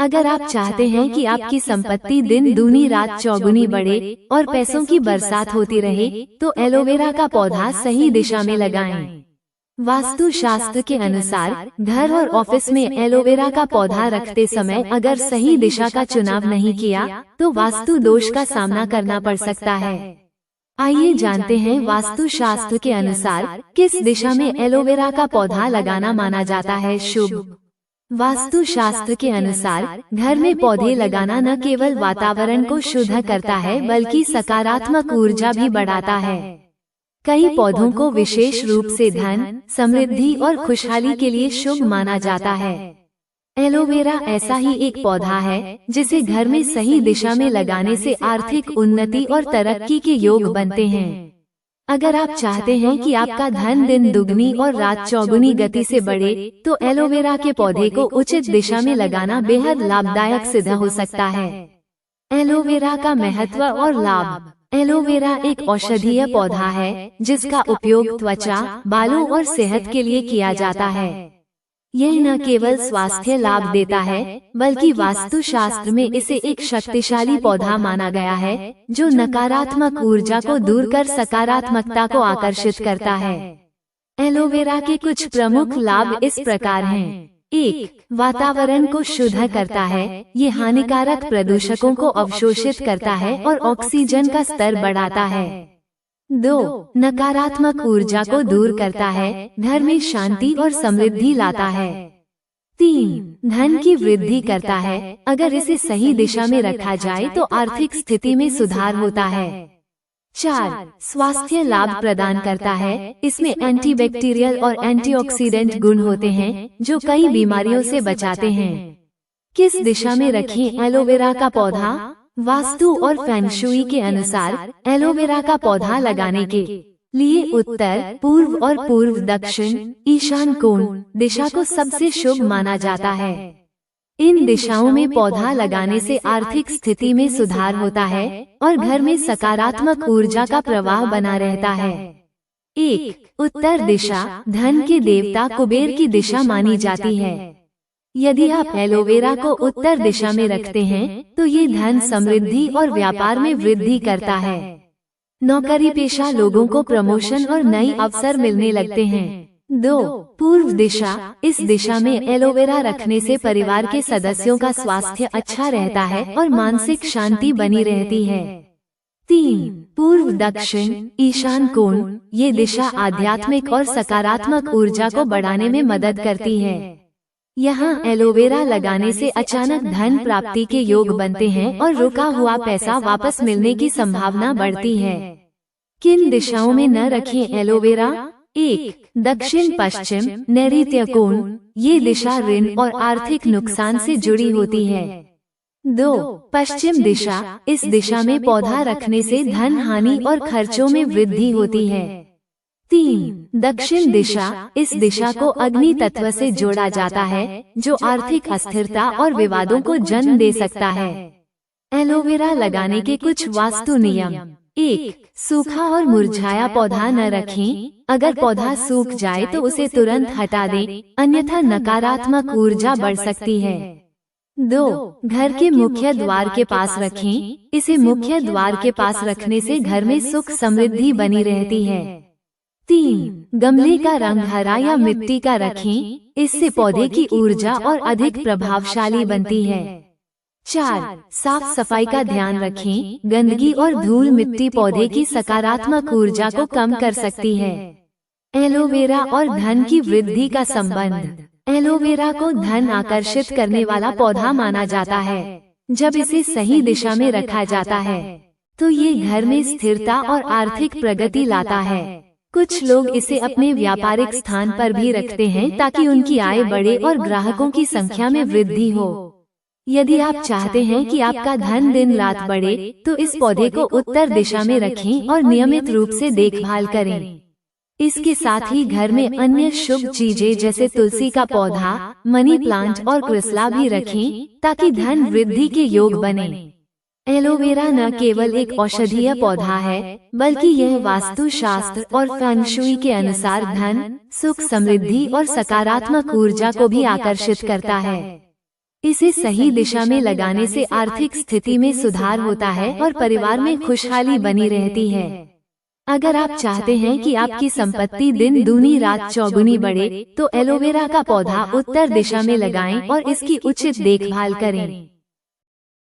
अगर आप चाहते हैं कि आपकी संपत्ति दिन दूनी रात चौगुनी बढ़े और पैसों की बरसात होती रहे, तो एलोवेरा का पौधा सही दिशा में लगाएं। वास्तु शास्त्र के अनुसार घर और ऑफिस में एलोवेरा का पौधा रखते समय अगर सही दिशा का चुनाव नहीं किया तो वास्तु दोष का सामना करना पड़ सकता है। आइए जानते हैं वास्तु शास्त्र के अनुसार किस दिशा में एलोवेरा का पौधा लगाना माना जाता है शुभ। वास्तु शास्त्र के अनुसार घर में पौधे लगाना न केवल वातावरण को शुद्ध करता है बल्कि सकारात्मक ऊर्जा भी बढ़ाता है। कई पौधों को विशेष रूप से धन, समृद्धि और खुशहाली के लिए शुभ माना जाता है। एलोवेरा ऐसा ही एक पौधा है जिसे घर में सही दिशा में लगाने से आर्थिक उन्नति और तरक्की के योग बनते हैं। अगर आप चाहते हैं कि आपका धन दिन दुगनी और रात चौगुनी गति से बढ़े, तो एलोवेरा के पौधे को उचित दिशा में लगाना बेहद लाभदायक सिद्ध हो सकता है। एलोवेरा का महत्व और लाभ। एलोवेरा एक औषधीय पौधा है जिसका उपयोग त्वचा, बालों और सेहत के लिए किया जाता है। यह न केवल स्वास्थ्य लाभ देता है बल्कि वास्तु शास्त्र में इसे एक शक्तिशाली पौधा माना गया है जो नकारात्मक ऊर्जा को दूर कर सकारात्मकता को आकर्षित करता है। एलोवेरा के कुछ प्रमुख लाभ इस प्रकार हैं। 1. वातावरण को शुद्ध करता है। ये हानिकारक प्रदूषकों को अवशोषित करता है और ऑक्सीजन का स्तर बढ़ाता है। 2. नकारात्मक ऊर्जा को दूर करता है, घर में शांति और समृद्धि लाता है। 3. धन की वृद्धि करता है। अगर इसे सही दिशा में रखा जाए तो आर्थिक स्थिति में सुधार होता है। 4. स्वास्थ्य लाभ प्रदान करता है। इसमें एंटीबैक्टीरियल और एंटीऑक्सीडेंट गुण होते हैं जो कई बीमारियों से बचाते हैं। किस दिशा में रखें एलोवेरा का पौधा? वास्तु और फेंग शुई के अनुसार एलोवेरा का पौधा लगाने के लिए उत्तर, पूर्व और पूर्व दक्षिण, ईशान कोण दिशा को सबसे शुभ माना जाता है। इन दिशाओं में पौधा लगाने से आर्थिक स्थिति में सुधार होता है और घर में सकारात्मक ऊर्जा का प्रवाह बना रहता है। 1. उत्तर दिशा धन के देवता कुबेर की दिशा मानी जाती है। यदि आप एलोवेरा को उत्तर दिशा में रखते हैं तो ये धन, समृद्धि और व्यापार में वृद्धि करता है। नौकरी पेशा लोगों को प्रमोशन और नई अवसर मिलने लगते हैं। 2. पूर्व दिशा इस दिशा में एलोवेरा रखने से परिवार के सदस्यों का स्वास्थ्य अच्छा रहता है और मानसिक शांति बनी रहती है। 3. पूर्व दक्षिण ईशान कोण ये दिशा आध्यात्मिक और सकारात्मक ऊर्जा को बढ़ाने में मदद करती है। यहाँ एलोवेरा लगाने से अचानक धन प्राप्ति के योग बनते हैं और रुका हुआ पैसा वापस मिलने की संभावना बढ़ती है। किन दिशाओं में न रखें एलोवेरा? 1. दक्षिण पश्चिम नैऋत्य कोण ये दिशा ऋण और आर्थिक नुकसान से जुड़ी होती है। 2. पश्चिम दिशा इस दिशा में पौधा रखने से धन हानि और खर्चों में वृद्धि होती है। 3. दक्षिण दिशा इस दिशा को अग्नि तत्व से जोड़ा जाता है जो आर्थिक अस्थिरता और विवादों को जन्म दे सकता है। एलोवेरा लगाने के कुछ वास्तु नियम। 1. सूखा और मुरझाया पौधा न रखें। अगर पौधा सूख जाए तो उसे तुरंत हटा दें, अन्यथा नकारात्मक ऊर्जा बढ़ सकती है। 2. घर के मुख्य द्वार के पास रखें। इसे मुख्य द्वार के पास रखने से घर में सुख समृद्धि बनी रहती है। 3. गमले का रंग हरा या मिट्टी का रखें। इससे पौधे की ऊर्जा और अधिक प्रभावशाली बनती है। 4. साफ सफाई का ध्यान रखें। गंदगी और धूल मिट्टी पौधे की सकारात्मक ऊर्जा को कम कर सकती है। एलोवेरा और धन की वृद्धि का संबंध। एलोवेरा को धन आकर्षित करने वाला पौधा माना जाता है। जब इसे सही दिशा में रखा जाता है तो ये घर में स्थिरता और आर्थिक प्रगति लाता है। कुछ लोग इसे अपने व्यापारिक स्थान पर भी रखते हैं ताकि उनकी आय बढ़े और ग्राहकों की संख्या में वृद्धि हो। यदि आप चाहते हैं कि आपका धन दिन रात बढ़े तो इस पौधे को उत्तर दिशा में रखें और नियमित रूप से देखभाल करें। इसके साथ ही घर में अन्य शुभ चीजें जैसे तुलसी का पौधा, मनी प्लांट और क्रिसला भी रखें ताकि धन वृद्धि के योग बने। एलोवेरा न केवल एक औषधीय पौधा है बल्कि यह वास्तु शास्त्र और फेंग शुई के अनुसार धन, सुख, समृद्धि और सकारात्मक ऊर्जा को भी आकर्षित करता है। इसे सही दिशा में लगाने से आर्थिक स्थिति में सुधार होता है और परिवार में खुशहाली बनी रहती है। अगर आप चाहते हैं कि आपकी संपत्ति दिन दूनी रात चौगुनी बढ़े, तो एलोवेरा का पौधा उत्तर दिशा में लगाएं और इसकी उचित देखभाल करें।